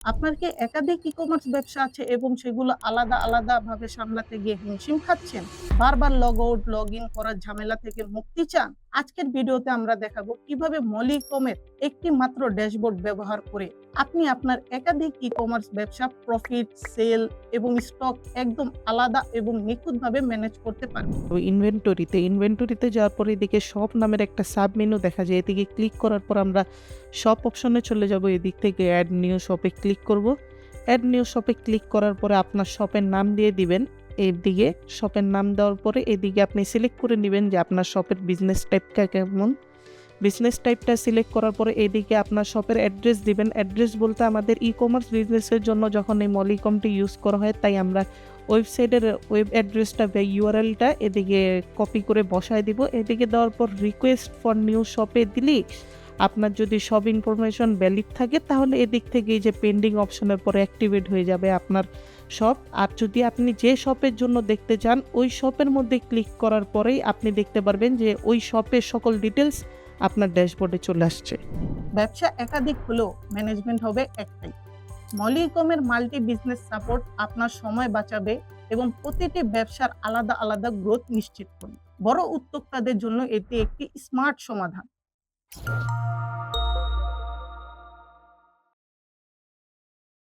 আপনার কি একাধিক ই-কমার্স ব্যবসা আছে এবং সেগুলো আলাদা, আলাদাভাবে সামলাতে গিয়ে হিমশিম খাচ্ছেন? বারবার লগ আউট, লগ ইন করার ঝামেলা থেকে মুক্তি চান? আজকের ভিডিওতে আমরা দেখাবো কিভাবে মলিকমের একটি মাত্র ড্যাশবোর্ড ব্যবহার করে আপনি আপনার একাধিক ই-কমার্স ব্যবসা প্রফিট, সেল এবং স্টক একদম আলাদা এবং নিখুঁতভাবে ম্যানেজ করতে পারবেন। ইনভেন্টরিতে যাওয়ার পরে এদিকে শপ নামের একটা সাব মেনু দেখা যায়। এদিকে ক্লিক করার পর আমরা শপ অপশনে চলে যাব। এদিক থেকে অ্যাড নিউ শপে ক্লিক করব। অ্যাড নিউ শপে ক্লিক করার পরে আপনার শপের নাম দিয়ে দিবেন। এদিকে শপের নাম দেওয়ার পরে এদিকে আপনি সিলেক্ট করে নেবেন যে আপনার শপের বিজনেস টাইপটা কেমন। বিজনেস টাইপটা সিলেক্ট করার পরে এদিকে আপনার শপের অ্যাড্রেস দিবেন। অ্যাড্রেস বলতে আমাদের ই-কমার্স বিজনেসের জন্য যখন এই মলিকমটি ইউজ করা হয়, তাই আমরা ওয়েবসাইটের ওয়েব অ্যাড্রেসটা বা ইউআরএলটা এদিকে কপি করে বসায় দিব। এদিকে দেওয়ার পর রিকোয়েস্ট ফর নিউ শপে দিলেই আপনার যদি সব ইনফরমেশন ভ্যালিড থাকে তাহলে এদিক থেকে এই যে পেন্ডিং অপশনের পরে অ্যাক্টিভেট হয়ে যাবে আপনার শপ। আর যদি আপনি যে শপের জন্য দেখতে চান ওই শপের মধ্যে ক্লিক করার পরেই আপনি দেখতে পারবেন যে ওই শপের সকল ডিটেলস আপনার ড্যাশবোর্ডে চলে আসছে। ব্যবসা একাধিক হলেও ম্যানেজমেন্ট হবে একটাই। মলিকমের মাল্টি বিজনেস সাপোর্ট আপনার সময় বাঁচাবে এবং প্রতিটি ব্যবসার আলাদা আলাদা গ্রোথ নিশ্চিত করবে। বড় উদ্যোক্তাদের জন্য এটি একটি স্মার্ট সমাধান।